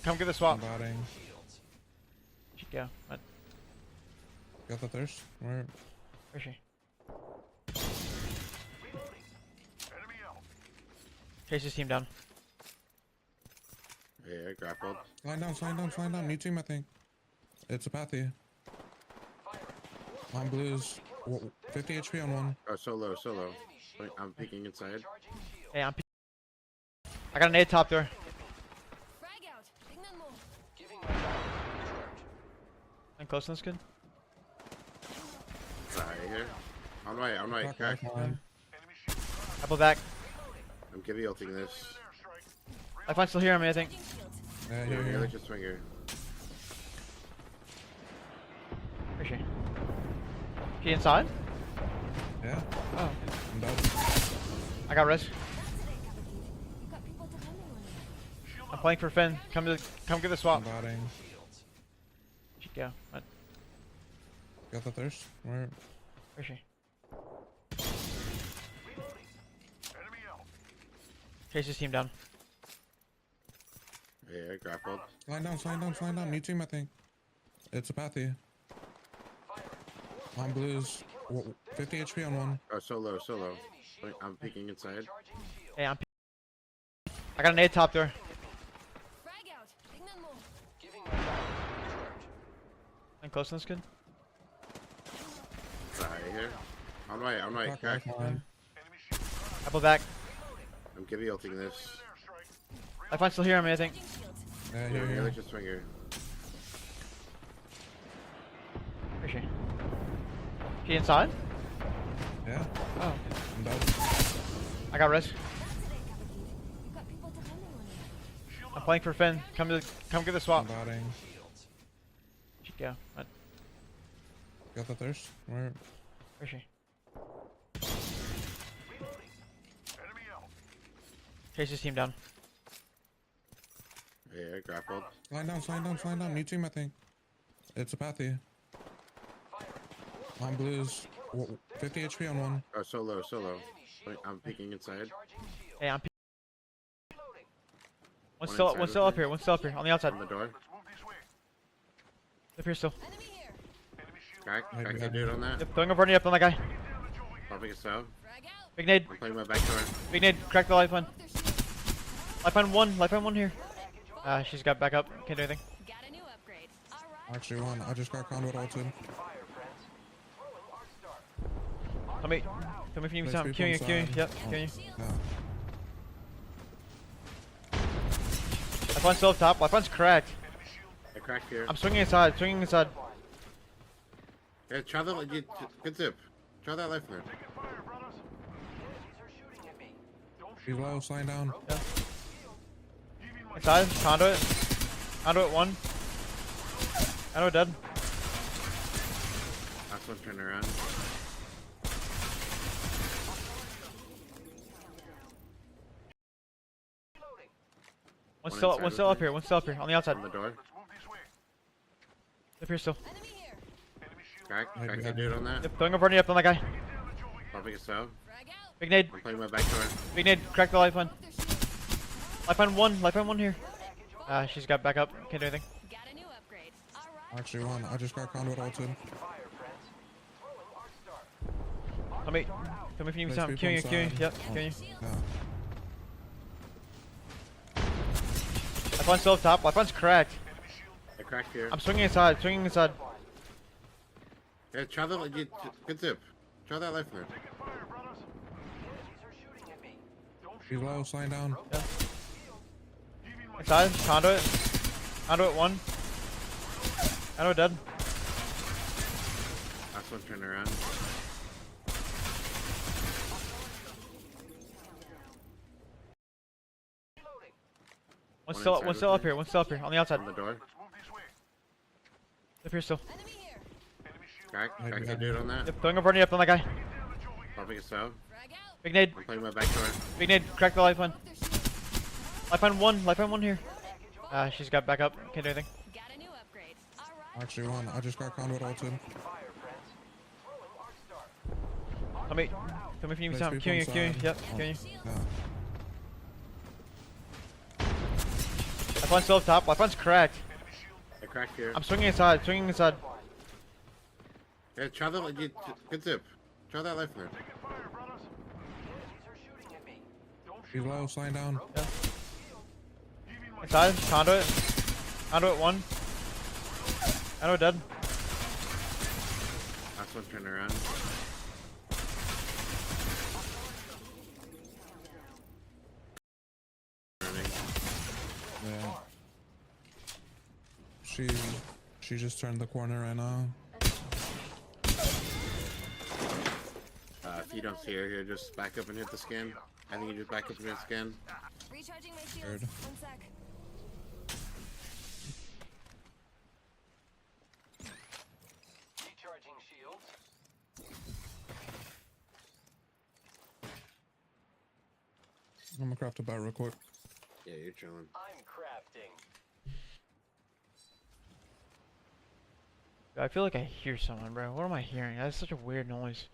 come get the swap. Botting. Yeah. What? Got the thirst? Where? Where's she? Chase his team down. Yeah, I grappled. Slide down. New team, I think. It's a pathy. On blues. 50 HP on one. Oh, solo. Wait, I'm peeking inside. Hey, I got a nade top door. I'm close on this kid. Sorry, here. On my crack. Couple back. I'm giving ulting this. I find still here on me, I think. Yeah, Here, here. let's just swing here. Where's she? She inside? Yeah. Oh. I'm dead. I got res. I'm playing for Finn. Come get the swap. Botting. Yeah. What? Got the thirst? Where? Where's she? Chase his team down. Yeah, I grappled. Slide down. New team, I think. It's a pathy. On blues. 50 HP on one. Oh, solo. Wait, I'm peeking inside. Hey, I got a nade top door. I'm close on this kid. Sorry, here. On my crack. Couple back. I'm giving ulting this. I find still here on me, I think. Yeah, Here, here. let's just swing here. Where's she? She inside? Yeah. Oh. I'm dead. I got res. I'm playing for Finn. Come get the swap. Botting. Yeah. What? Got the thirst? Where? Where's she? Chase his team down. Yeah, I grappled. Slide down. New team, I think. It's a pathy. On blues. 50 HP on one. Oh, solo. Wait, I'm peeking inside. Hey, One's One still up here. One's still up here on the outside. On the door. Up here still. Crack the dude on that. Yep, throwing a Bernie up on that guy. Popping a sub. Big nade. I'm playing my back door. Big nade. Crack the lifeline. Lifeline one here. She's got back up. Can't do anything. Actually, one. I just got conduit ulted. Tell me if you need There's something. people Queuing you. inside. Yep, Oh, queuing you. yeah. Lifeline's still up top. Lifeline's cracked. I cracked here. I'm swinging inside. Yeah, try that. Good zip. Try that lifeline. He's low. Slide down. Yeah. Inside. Conduit. Conduit one. Conduit dead. Last one turned around. One's inside still with up here. One's still up here on the outside. On the door. Up here still. Crack the dude on that. Yep, throwing a Bernie up on that guy. Popping a sub. Big nade. I'm playing my back door. Big nade. Crack the lifeline. Lifeline one here. She's got back up. Can't do anything. Actually, one. I just got conduit ulted. Tell me if you need There's something. people Queuing. inside. Yep, Oh, queuing. yeah. Lifeline's still up top. Lifeline's cracked. I cracked here. I'm swinging inside. Yeah, try that. Good zip. Try that lifeline. He's low. Slide down. Yeah. Inside. Conduit one. Conduit dead. Last one turned around. One's inside still with up here. One's still up here on the outside. On the door. Up here still. Crack the dude on that. Yep, throwing a Bernie up on that guy. Popping a sub. Big nade. I'm playing my back door. Big nade. Crack the lifeline. Lifeline one here. She's got back up. Can't do anything. Actually, one. I just got conduit ulted. Tell me if you need There's something. people Queuing. inside. Yep, Oh, queuing. yeah. one's still up top. Left one's cracked. I cracked here. I'm swinging inside. Swinging inside. Yeah, try the good zip. Try that life there. He's low, sliding down. Yeah. Inside. Conduit. Conduit one. Conduit dead. Last one turned around. Running. Yeah. She just turned the corner right now. If you don't see her here, just back up and hit the scan. I think you just back up and hit the scan. Recharging my Heard. shields. One sec. Recharging shields. I'm gonna craft a bat real quick. Yeah, you're chilling. I'm crafting. I feel like I hear someone, bro. What am I hearing? That's such a weird noise.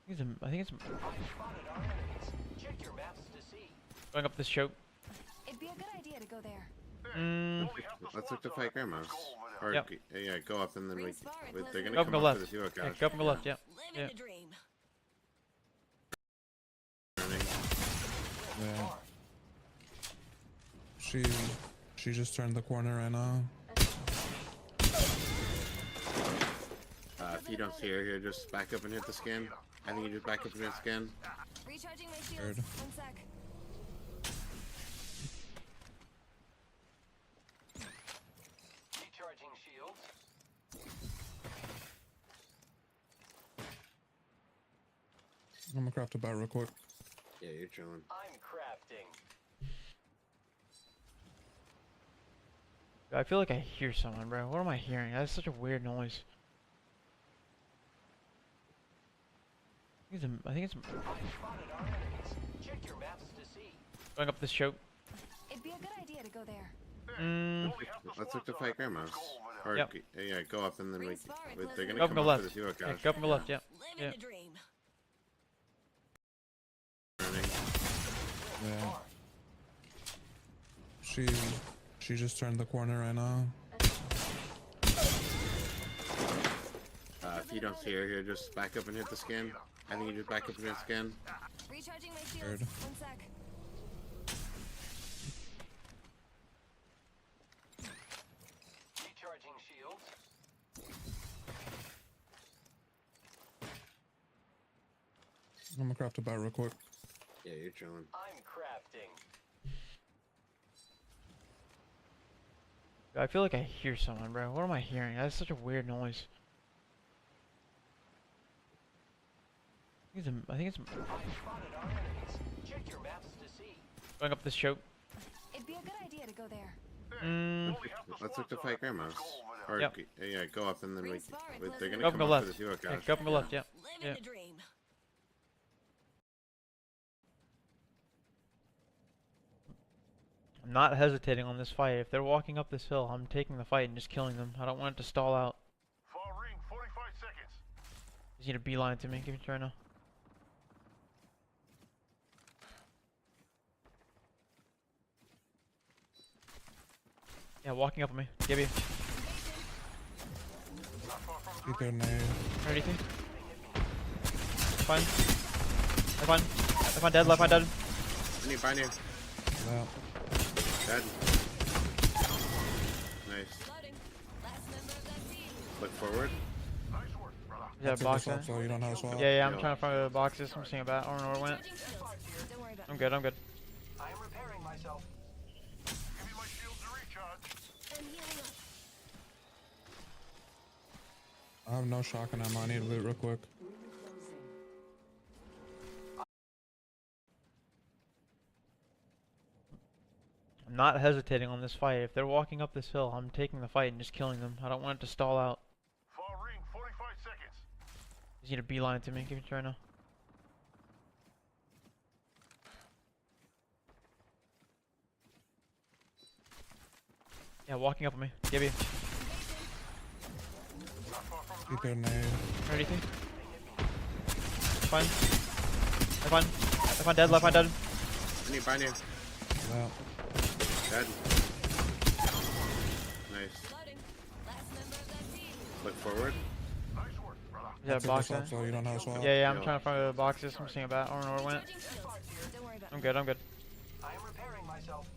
I think it's Spotted our enemies. Check your maps to see. going up this choke. It'd be a good idea to go there. Let's look to fight grandmas. Or Yep. yeah, go up and then Green we. spot right They're close gonna Go up come and go up to left. the duo Yeah, couch. go up and go left. Yeah. Living Yeah. the dream. Running. Yeah. She just turned the corner right now. If you don't see her here, just back up and hit the scan. I think you just back up and hit the scan. Recharging my shields. Heard. One sec. Recharging shields. I'm gonna craft a bat real quick. Yeah, you're chilling. I'm crafting. I feel like I hear someone, bro. What am I hearing? That's such a weird noise. I think it's Spotted our enemies. Check your maps to see. going up this choke. It'd be a good idea to go there. Let's look to fight grandmas. Or Yep. yeah, go up and then we. Green spot right They're close gonna Go up come and go up to left. the duo Yeah, couch. go up and go left. Yeah. Living Yeah. the dream. Running. Yeah. She just turned the corner right now. If you don't see her here, just back up and hit the scan. I think you just back up and hit the scan. Recharging my shields. Heard. One sec. Recharging shields. I'm gonna craft a bat real quick. Yeah, you're chilling. I'm crafting. I feel like I hear someone, bro. What am I hearing? That's such a weird noise. I think it's Spotted our enemies. Check your maps to see. going up this choke. It'd be a good idea to go there. Let's look to fight grandmas. Or Yep. yeah, go up and then we. Green spot right close They're gonna Go up come and go up to left. the duo Yeah, couch. go up and go left. Yeah. Living Yeah. the dream. I'm not hesitating on this fight. If they're walking up this hill, I'm taking the fight and just killing them. I don't want it to stall out. Far ring, 45 seconds. Just need a beeline to me. Give me a try now. Yeah, walking up on me. Give you. Keep their nade. Anything? Fine. Left one. Left one dead. Left one dead. Behind you. Yeah. Dead. Nice. Loading. Last member of that team. Look forward. Nice work, brother. Is that a Take box this there? off so you don't have a swap. Yeah, I'm Yo. trying to find the boxes. I'm seeing about. I don't know where it went. Recharging shields. Don't worry about I'm good. I'm good. I am repairing myself. Give me my shields to recharge. it. I'm healing up. I have no shotgun ammo. I need loot real quick. I'm not hesitating on this fight. If they're walking up this hill, I'm taking the fight and just killing them. I don't want it to stall out. Far ring, 45 seconds. Just need a beeline to me. Give me a try now. Yeah, walking up on me. Give you. Keep their nade. Anything? Fine. Left one. Left one dead. Left one dead. Behind you. Yeah. Dead. Nice. Loading. Last member of that team. Look forward. Nice work, brother. Yeah, I took box this in. up, so you don't know how to swap. Yeah, I'm Yo. trying to find the boxes. I'm seeing about. I don't know where it went. Recharging shields. Don't worry about I'm it. good. I'm good. I am repairing myself.